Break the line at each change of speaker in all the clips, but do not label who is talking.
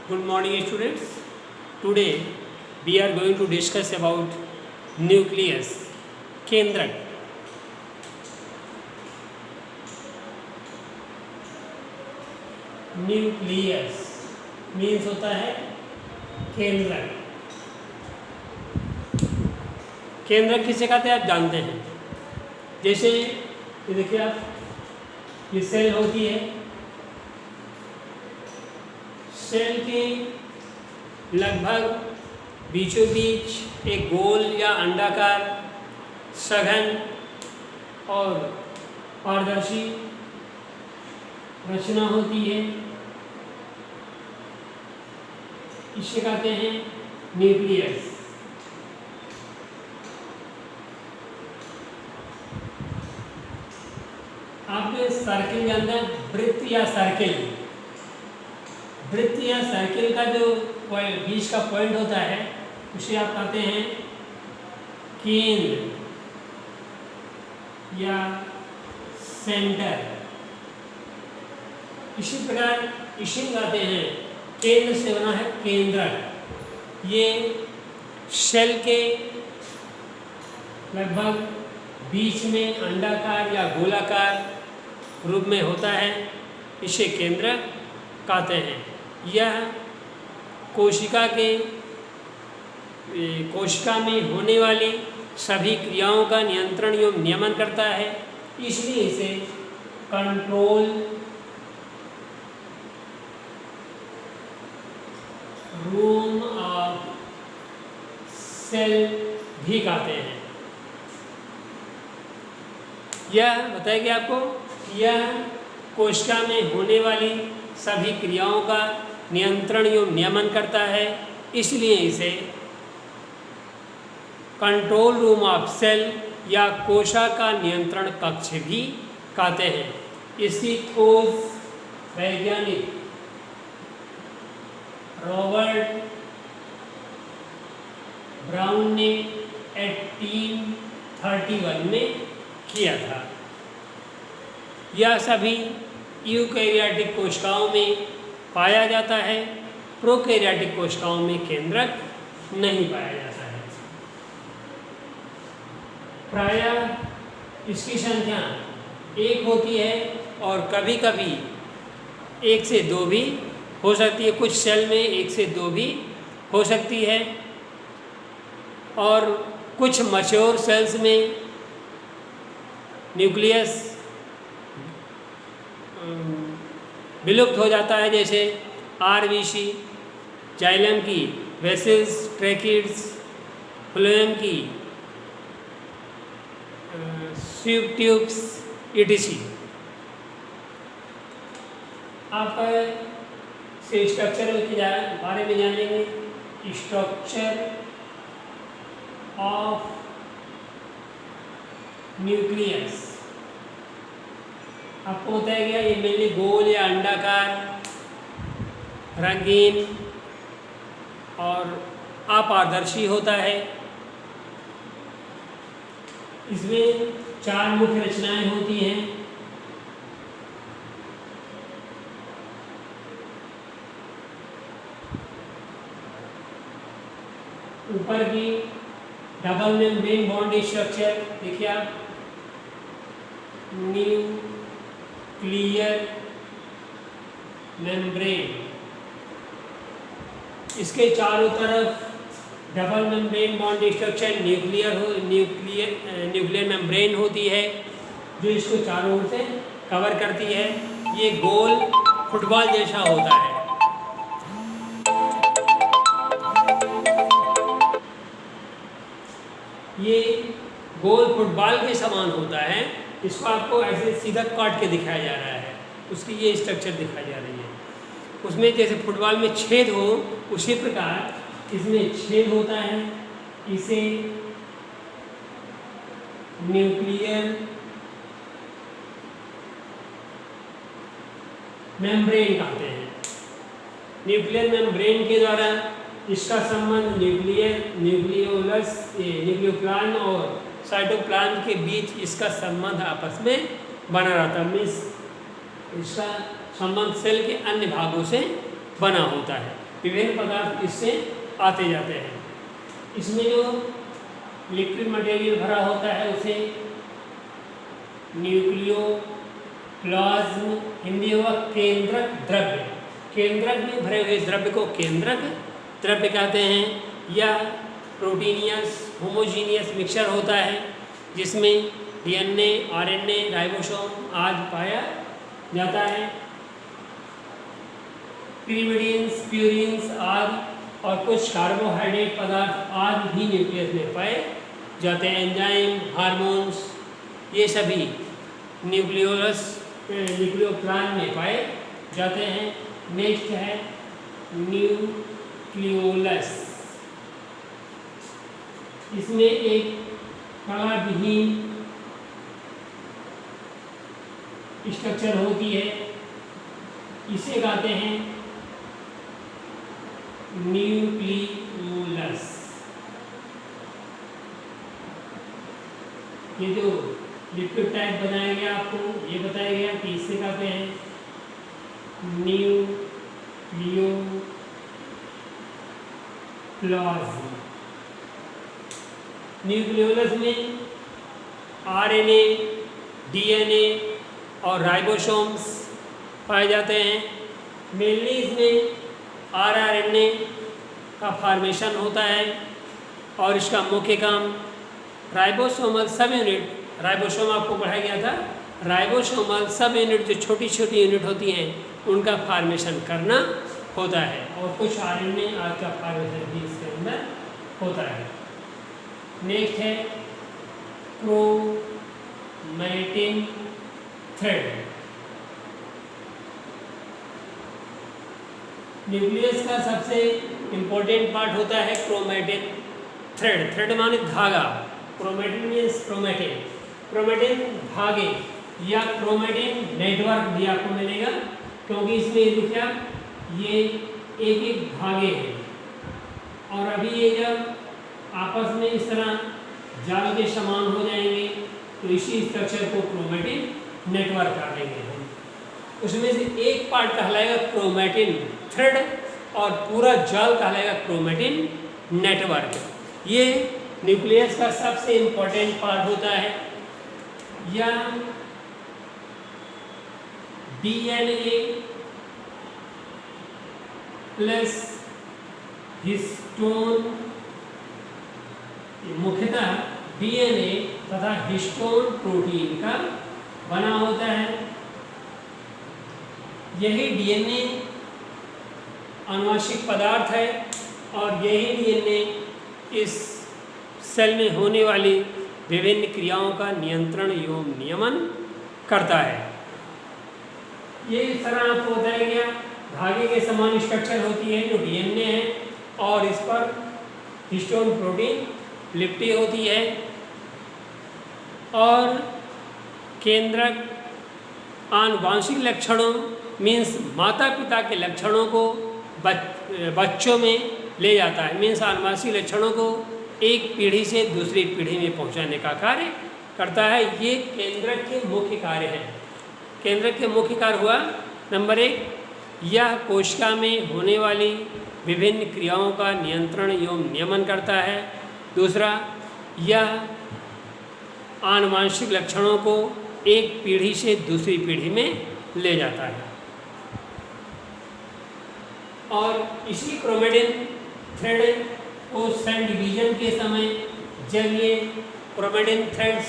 Good morning, students. Today we are going to discuss about nucleus, केंद्रक. Nucleus means होता है केंद्रक. केंद्रक किसे कहते हैं आप जानते हैं. जैसे ये देखिए आप, ये सेल होती है. सेल के लगभग बीचों बीच एक गोल या अंडाकार सघन और पारदर्शी रचना होती है. इसे कहते हैं न्यूक्लियस. आपने सर्किल जानते हैं, वृत्त या सर्किल. वृत्त या सर्किल का जो बीच का पॉइंट होता है उसे आप कहते हैं केंद्र या सेंटर. इसी प्रकार इसे कहते हैं केंद्र से बना है केंद्रक. ये सेल के लगभग बीच में अंडाकार या गोलाकार रूप में होता है. इसे केंद्रक कहते हैं. यह कोशिका में होने वाली सभी क्रियाओं का नियंत्रण एवं नियमन करता है. इसलिए इसे कंट्रोल रूम ऑफ सेल भी कहते हैं. यह बताएगी आपको, यह कोशिका में होने वाली सभी क्रियाओं का नियंत्रण एवं नियमन करता है. इसलिए इसे कंट्रोल रूम ऑफ सेल या कोशिका का नियंत्रण कक्ष भी कहते हैं. इसकी खोज वैज्ञानिक रॉबर्ट ब्राउन ने 1831 में किया था. यह सभी यूकैरियोटिक कोशिकाओं में पाया जाता है. प्रोकैरियोटिक कोशिकाओं में केंद्रक नहीं पाया जाता है. प्रायः इसकी संख्या 1 होती है और कभी कभी 1 से 2 भी हो सकती है. कुछ सेल में 1 से 2 भी हो सकती है और कुछ मैच्योर सेल्स में न्यूक्लियस विलुप्त हो जाता है. जैसे आरबीसी, जाइलम की वेसल्स, ट्रैकिड्स, फ्लोएम की स्वीप ट्यूब्स etc. आप से स्ट्रक्चर के बारे में जानेंगे. स्ट्रक्चर ऑफ न्यूक्लियस आपको बताया गया. ये मेनली गोल या अंडाकार, रंगीन और अपारदर्शी होता है. इसमें 4 मुख्य रचनाएं होती हैं. ऊपर की डबल मेम्ब्रेन बॉन्ड स्ट्रक्चर देखिए आप, न्यूक्लियर मेम्ब्रेन. इसके चारों तरफ double membrane bond structure nuclear membrane होती है जो इसको चारों ओर से कवर करती है. ये गोल फुटबॉल जैसा होता है. ये गोल फुटबॉल के समान होता है. इसको आपको ऐसे सीधा काट के दिखाया जा रहा है. उसकी ये स्ट्रक्चर दिखाई जा रही है. उसमें जैसे फुटबॉल में छेद हो उसी प्रकार इसमें छेद होता है. इसे न्यूक्लियर मेम्ब्रेन कहते हैं. न्यूक्लियर मेम्ब्रेन के द्वारा इसका संबंध न्यूक्लियोप्लाज्म और साइटोप्लाज्म के बीच इसका संबंध आपस में बना रहता है. मीन्स इसका संबंध सेल के अन्य भागों से बना होता है. विभिन्न पदार्थ इससे आते जाते हैं। इसमें जो लिक्विड मटेरियल भरा होता है उसे न्यूक्लियोप्लाज्म, हिंदी हुआ केंद्रक द्रव्य, केंद्रक में भरे हुए द्रव्य को केंद्रक द्रव्य कहते हैं। या प्रोटीनियस होमोजीनियस मिक्सचर होता है जिसमें डीएनए, आरएनए, राइबोसोम आदि पाया जाता है। पिरिमिडिन्स, प्यूरिन्स आदि और कुछ कार्बोहाइड्रेट पदार्थ आदि भी न्यूक्लियस में पाए जाते हैं। एंजाइम, हार्मोन्स ये सभी न्यूक्लियोप्लाज्म में पाए जाते हैं। नेक्स्ट है न्यूक्लियोलस। इसमें एक कणा विहीन स्ट्रक्चर होती है, इसे कहते हैं न्यूक्लियोलस। ये जो लिक्विड टाइप बनाया गया आपको ये बताया गया कि इससे कहते हैं न्यूक्लियोप्लाज्म। न्यूक्लियोलस में आरएनए, डीएनए और राइबोसोम्स पाए जाते हैं। मेनली इसमें आरआरएनए का फॉर्मेशन होता है और इसका मुख्य काम राइबोसोमल सब यूनिट, राइबोसोम आपको पढ़ाया गया था, राइबोसोमल सब यूनिट जो छोटी छोटी यूनिट होती हैं उनका फॉर्मेशन करना होता है और कुछ आरएनए आदि का फॉर्मेशन भी इसके अंदर होता है। नेक्स्ट है क्रोमैटिन थ्रेड। न्यूक्लियस का सबसे इम्पोर्टेंट पार्ट होता है क्रोमैटिन थ्रेड। थ्रेड माने धागा, क्रोमैटिन मीन्स क्रोमैटिन, क्रोमैटिन धागे या क्रोमैटिन नेटवर्क भी आपको मिलेगा क्योंकि इसमें लिखा ये एक एक धागे हैं और अभी ये जब आपस में इस तरह जाल के समान हो जाएंगे तो इसी स्ट्रक्चर को क्रोमैटिन नेटवर्क कर देंगे हम। उसमें से एक पार्ट कहलाएगा क्रोमैटिन थ्रेड और पूरा जाल कहलाएगा क्रोमैटिन नेटवर्क। ये न्यूक्लियस का सबसे इम्पोर्टेंट पार्ट होता है। या डीएनए प्लस हिस्टोन, मुख्यतः डीएनए तथा हिस्टोन प्रोटीन का बना होता है। यही डीएनए आनुवंशिक पदार्थ है और यही डीएनए इस सेल में होने वाली विभिन्न क्रियाओं का नियंत्रण एवं नियमन करता है। ये इस तरह आपको बताया गया धागे के समान स्ट्रक्चर होती है जो डीएनए है और इस पर हिस्टोन प्रोटीन लिपटी होती है। और केंद्रक आनुवांशिक लक्षणों मीन्स माता पिता के लक्षणों को बच्चों में ले जाता है। मीन्स आनुवांशिक लक्षणों को एक पीढ़ी से दूसरी पीढ़ी में पहुंचाने का कार्य करता है। ये केंद्रक के मुख्य कार्य हैं। केंद्रक के मुख्य कार्य हुआ नंबर 1, यह कोशिका में होने वाली विभिन्न क्रियाओं का नियंत्रण एवं नियमन करता है। दूसरा, यह आनुवांशिक लक्षणों को एक पीढ़ी से दूसरी पीढ़ी में ले जाता है। और इसी क्रोमैटिन थ्रेड को सेल डिवीजन के समय जब ये क्रोमैटिन थ्रेड्स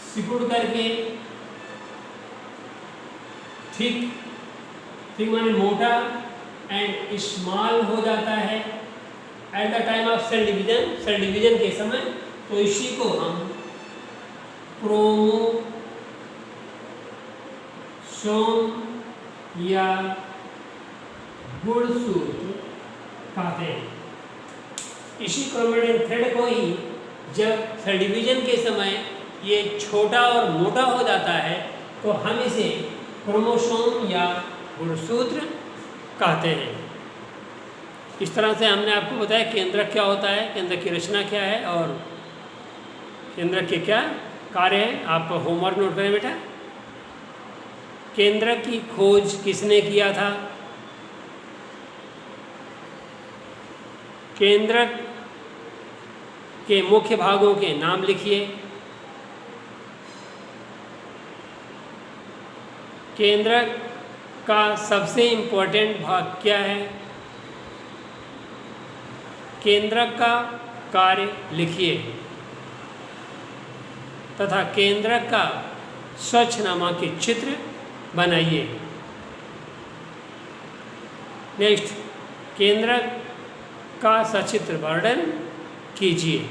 सिकुड़ करके थिक माने मोटा एंड स्मॉल हो जाता है at the time of cell division के समय, तो इसी को हम क्रोमोसोम या गुणसूत्र कहते हैं। इसी क्रोमैटिन थ्रेड को ही जब सेल डिवीजन के समय ये छोटा और मोटा हो जाता है तो हम इसे क्रोमोसोम या गुणसूत्र कहते हैं। इस तरह से हमने आपको बताया केंद्रक क्या होता है, केंद्रक की रचना क्या है और केंद्रक के क्या कार्य है। आप होमवर्क नोट करें बेटा। केंद्रक की खोज किसने किया था? केंद्रक के मुख्य भागों के नाम लिखिए। केंद्रक का सबसे इम्पोर्टेंट भाग क्या है? केंद्रक का कार्य लिखिए तथा केंद्रक का स्वच्छ नामांकित चित्र बनाइए। नेक्स्ट, केंद्रक का सचित्र वर्णन कीजिए।